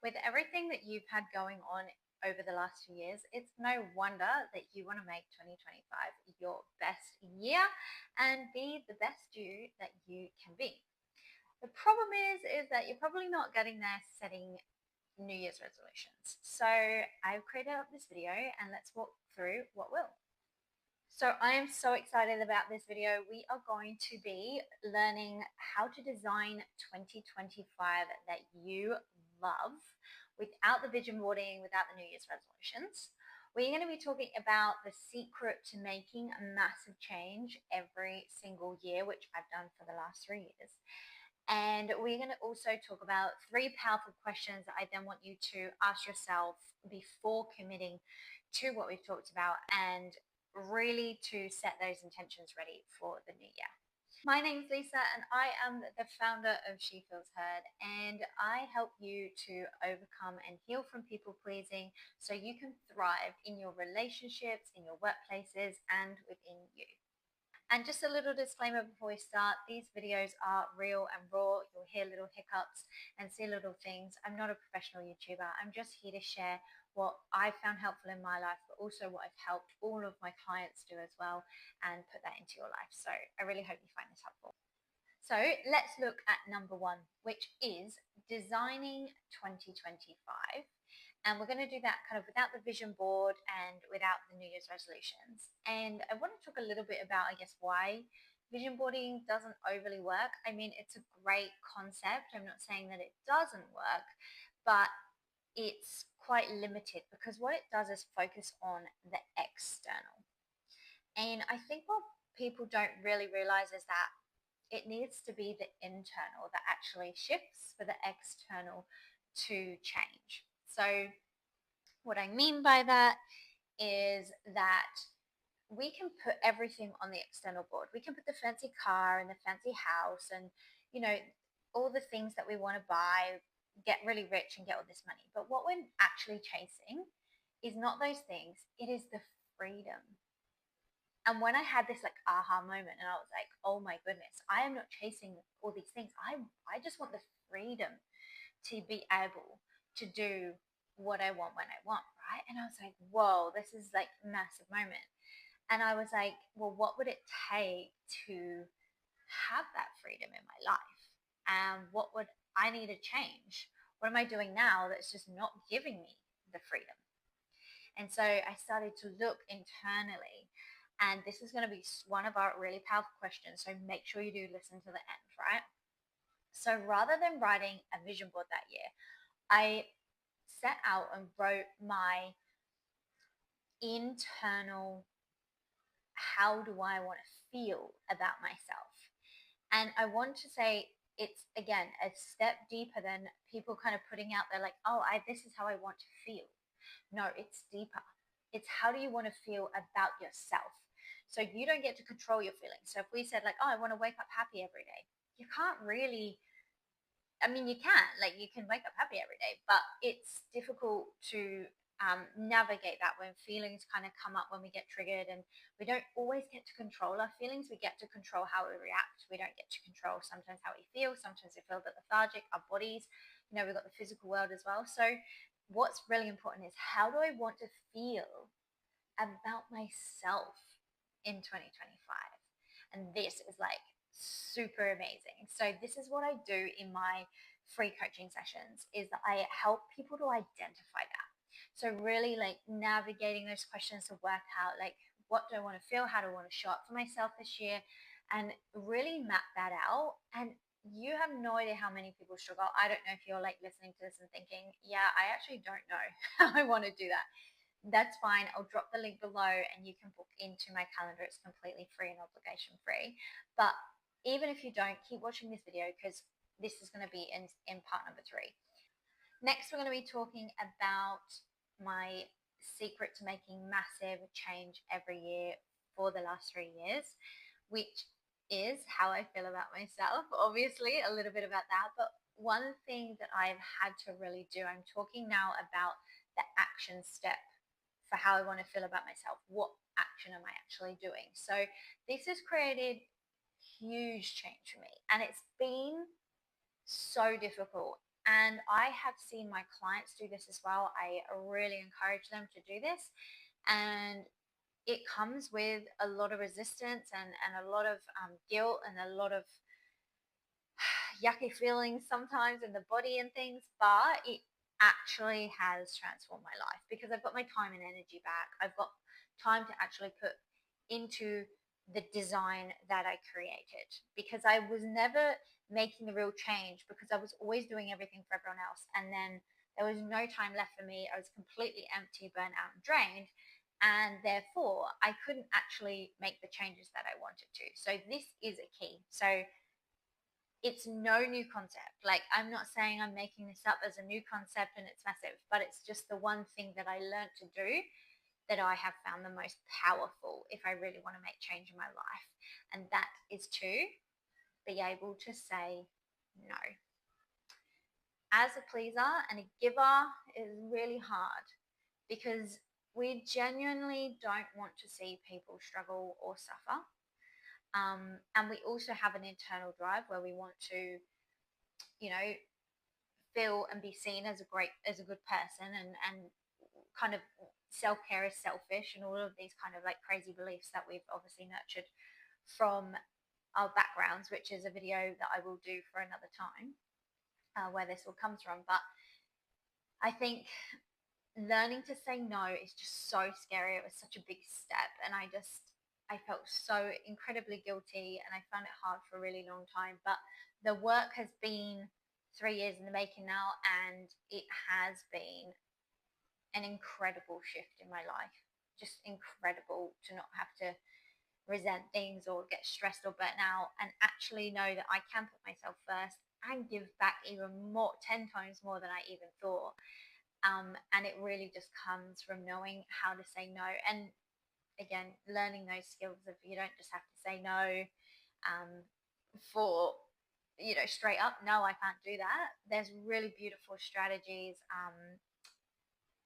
With everything that you've had going on over the last few years, it's no wonder that you want to make 2025 your best year and be the best you that you can be. The problem is that you're probably not getting there setting New Year's resolutions. So I've created up this video and let's walk through what will. So I am so excited about this video. We are going to be learning how to design 2025 that you love without the vision boarding, without the New Year's resolutions. We're going to be talking about the secret to making a massive change every single year, which I've done for the last 3 years. And we're going to also talk about 3 powerful questions that I then want you to ask yourself before committing to what we've talked about and really to set those intentions ready for the new year. My name's Lisa and I am the founder of She Feels Heard, and I help you to overcome and heal from people pleasing so you can thrive in your relationships, in your workplaces, and within you. And just a little disclaimer before we start, these videos are real and raw. You'll hear little hiccups and see little things. I'm not a professional YouTuber. I'm just here to share what I've found helpful in my life, but also what I've helped all of my clients do as well and put that into your life. So I really hope you find this helpful. So let's look at number 1, which is designing 2025. And we're going to do that kind of without the vision board and without the New Year's resolutions. And I want to talk a little bit about, I guess, why vision boarding doesn't overly work. I mean, it's a great concept. I'm not saying that it doesn't work, but it's quite limited because what it does is focus on the external. And I think what people don't really realize is that it needs to be the internal that actually shifts for the external to change. So what I mean by that is that we can put everything on the external board. We can put the fancy car and the fancy house and, you know, all the things that we want to buy, get really rich and get all this money. But what we're actually chasing is not those things. It is the freedom. And when I had this like aha moment and I was like, oh my goodness, I am not chasing all these things. I just want the freedom to be able to do what I want when I want, right? And I was like, whoa, this is like a massive moment. And I was like, well, what would it take to have that freedom in my life? And what would I need to change? What am I doing now that's just not giving me the freedom? And so I started to look internally, and this is going to be one of our really powerful questions. So make sure you do listen to the end, right? So rather than writing a vision board that year, I set out and wrote my internal, how do I want to feel about myself? And I want to say it's, again, a step deeper than people kind of putting out there like, oh, this is how I want to feel. No, it's deeper. It's how do you want to feel about yourself? So you don't get to control your feelings. So if we said like, oh, I want to wake up happy every day, you can't really, I mean, you can, like you can wake up happy every day, but it's difficult to navigate that when feelings kind of come up when we get triggered, and we don't always get to control our feelings. We get to control how we react. We don't get to control sometimes how we feel. Sometimes we feel a bit lethargic, our bodies, you know, we've got the physical world as well. So what's really important is how do I want to feel about myself in 2025? And this is like super amazing. So this is what I do in my free coaching sessions, is that I help people to identify that. So really like navigating those questions to work out like, what do I want to feel? How do I want to show up for myself this year? And really map that out. And you have no idea how many people struggle. I don't know if you're like listening to this and thinking, yeah, I actually don't know how I want to do that. That's fine. I'll drop the link below and you can book into my calendar. It's completely free and obligation free. But even if you don't, keep watching this video because this is going to be in part number 3. Next, we're going to be talking about my secret to making massive change every year for the last 3 years, which is how I feel about myself. Obviously, a little bit about that. But one thing that I've had to really do, I'm talking now about the action step for how I want to feel about myself. What action am I actually doing? So this has created huge change for me, and it's been so difficult. And I have seen my clients do this as well. I really encourage them to do this. And it comes with a lot of resistance and a lot of guilt and a lot of yucky feelings sometimes in the body and things, but it actually has transformed my life because I've got my time and energy back. I've got time to actually put into the design that I created because I was never making the real change because I was always doing everything for everyone else. And then there was no time left for me. I was completely empty, burnt out, and drained. And therefore, I couldn't actually make the changes that I wanted to. So, this is a key. So, it's no new concept. Like, I'm not saying I'm making this up as a new concept and it's massive, but it's just the one thing that I learned to do that I have found the most powerful if I really want to make change in my life. And that is to be able to say no. As a pleaser and a giver is really hard because we genuinely don't want to see people struggle or suffer. And we also have an internal drive where we want to, you know, feel and be seen as a good person, and kind of self-care is selfish and all of these kind of like crazy beliefs that we've obviously nurtured from our backgrounds, which is a video that I will do for another time, where this all comes from. But I think learning to say no is just so scary. It was such a big step, and I felt so incredibly guilty, and I found it hard for a really long time. But the work has been 3 years in the making now, and it has been an incredible shift in my life. Just incredible to not have to resent things or get stressed or burnt out, and actually know that I can put myself first and give back even more, 10 times more than I even thought. And it really just comes from knowing how to say no. And again, learning those skills of you don't just have to say no for, straight up, no, I can't do that. There's really beautiful strategies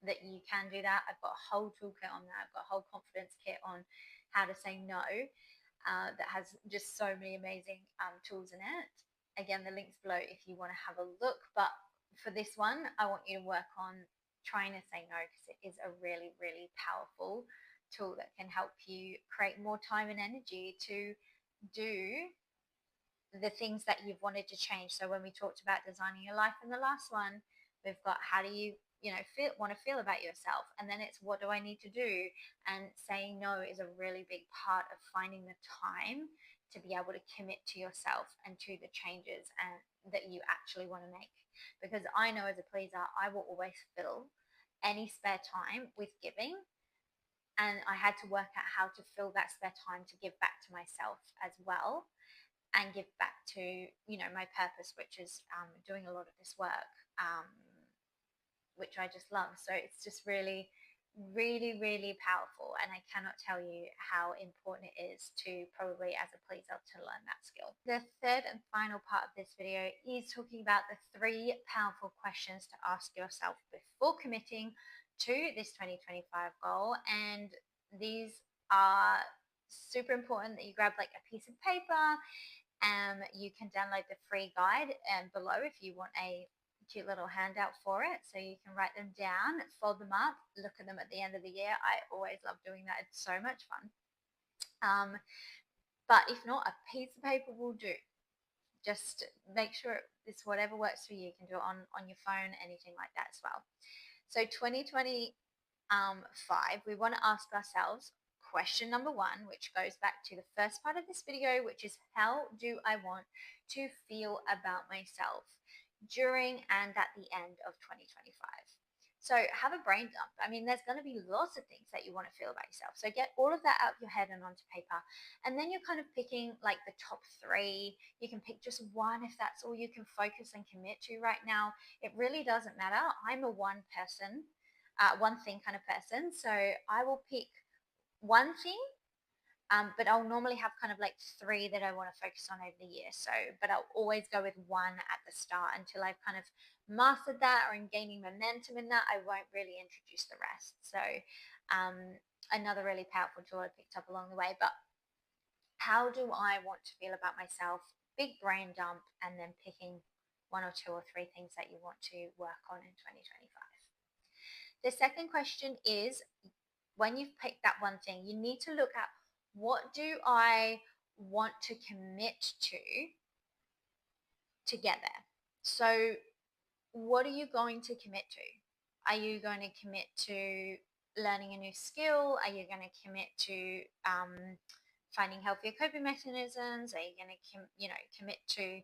that you can do that. I've got a whole toolkit on that. I've got a whole confidence kit on how to say no that has just so many amazing tools in it. Again, the link's below if you want to have a look. But for this one, I want you to work on trying to say no because it is a really, really powerful tool that can help you create more time and energy to do the things that you've wanted to change. So when we talked about designing your life in the last one, we've got how do you want to feel about yourself, and then it's what do I need to do. And saying no is a really big part of finding the time to be able to commit to yourself and to the changes and that you actually want to make. Because I know as a pleaser, I will always fill any spare time with giving, and I had to work out how to fill that spare time to give back to myself as well, and give back to my purpose, which is doing a lot of this work, which I just love. So it's just really, really, really powerful, and I cannot tell you how important it is to probably as a pleaser to learn that skill. The third and final part of this video is talking about the 3 powerful questions to ask yourself before committing to this 2025 goal. And these are super important that you grab like a piece of paper. You can download the free guide below if you want a cute little handout for it. So you can write them down, fold them up, look at them at the end of the year. I always love doing that. It's so much fun. But if not, a piece of paper will do. Just make sure it's whatever works for you. You can do it on your phone, anything like that as well. So 2025, we want to ask ourselves question number 1, which goes back to the first part of this video, which is how do I want to feel about myself during and at the end of 2025? So have a brain dump. I mean, there's going to be lots of things that you want to feel about yourself. So get all of that out of your head and onto paper. And then you're kind of picking like the top 3. You can pick just one if that's all you can focus and commit to right now. It really doesn't matter. I'm a one thing kind of person. So I will pick one thing, but I'll normally have kind of like 3 that I want to focus on over the year. So, but I'll always go with one at the start until I've kind of mastered that or I'm gaining momentum in that. I won't really introduce the rest. So, another really powerful tool I picked up along the way. But how do I want to feel about myself? Big brain dump, and then picking 1 or 2 or 3 things that you want to work on in 2025. The second question is, when you've picked that one thing, you need to look at, what do I want to commit to get there? So what are you going to commit to? Are you going to commit to learning a new skill? Are you going to commit to finding healthier coping mechanisms? Are you going to commit to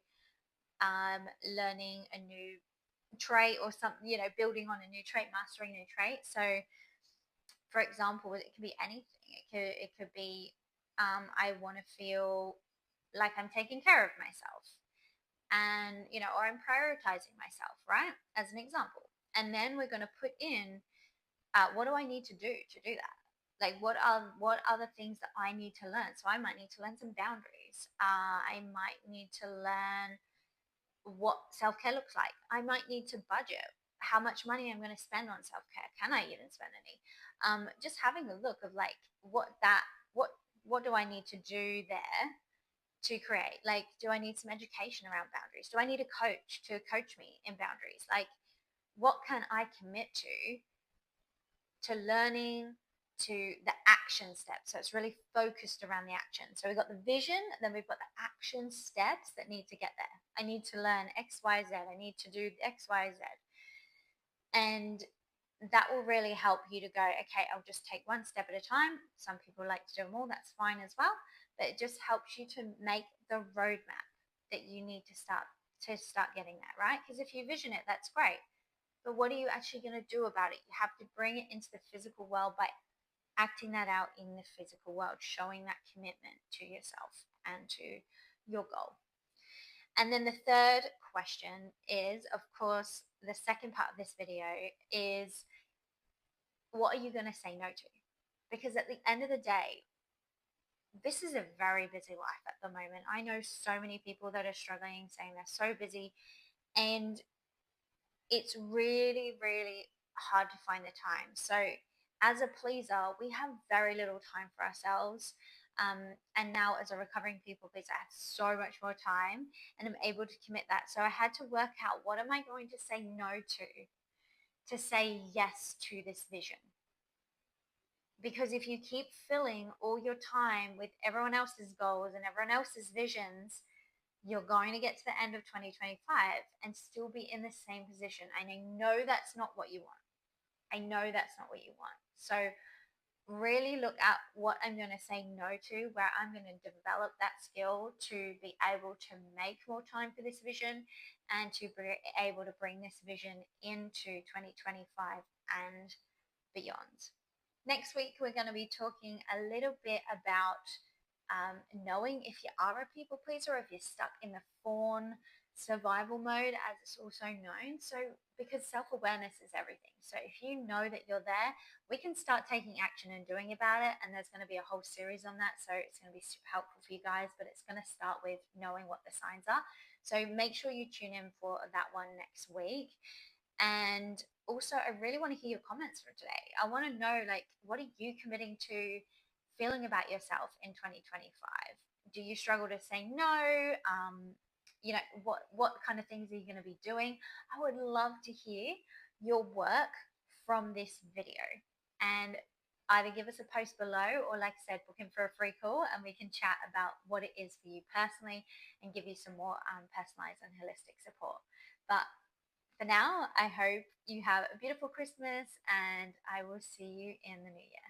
learning a new trait or something, building on a new trait, mastering a new trait? So for example, it could be anything. It could be I want to feel like I'm taking care of myself, and or I'm prioritizing myself, right? As an example. And then we're going to put in, what do I need to do that? Like, what are the things that I need to learn? So I might need to learn some boundaries. I might need to learn what self-care looks like. I might need to budget how much money I'm going to spend on self-care. Can I even spend any? Just having a look of like, what do I need to do there to create? Like, do I need some education around boundaries? Do I need a coach to coach me in boundaries? Like, what can I commit to learning, to the action steps? So it's really focused around the action. So we've got the vision, then we've got the action steps that need to get there. I need to learn X, Y, Z. I need to do X, Y, Z. And that will really help you to go, okay, I'll just take one step at a time. Some people like to do them all, that's fine as well. But it just helps you to make the roadmap that you need to start getting that, right? Because if you vision it, that's great. But what are you actually going to do about it? You have to bring it into the physical world by acting that out in the physical world, showing that commitment to yourself and to your goal. And then the third question is, of course, the second part of this video is, what are you going to say no to? Because at the end of the day, this is a very busy life at the moment. I know so many people that are struggling, saying they're so busy, and it's really, really hard to find the time. So as a pleaser, we have very little time for ourselves. And now as a recovering people pleaser, I have so much more time and I'm able to commit that. So I had to work out, what am I going to say no to say yes to this vision? Because if you keep filling all your time with everyone else's goals and everyone else's visions, you're going to get to the end of 2025 and still be in the same position. And I know that's not what you want. I know that's not what you want. So really look at what I'm going to say no to, where I'm going to develop that skill to be able to make more time for this vision and to be able to bring this vision into 2025 and beyond. Next week, we're going to be talking a little bit about knowing if you are a people pleaser, or if you're stuck in the fawn survival mode, as it's also known. So because self-awareness is everything. So if you know that you're there, we can start taking action and doing about it. And there's going to be a whole series on that. So it's going to be super helpful for you guys, but it's going to start with knowing what the signs are. So make sure you tune in for that one next week. And also, I really want to hear your comments for today. I want to know, like, what are you committing to feeling about yourself in 2025? Do you struggle to say no? What kind of things are you going to be doing? I would love to hear your work from this video, and either give us a post below, or like I said, book in for a free call and we can chat about what it is for you personally and give you some more personalized and holistic support. But for now, I hope you have a beautiful Christmas, and I will see you in the new year.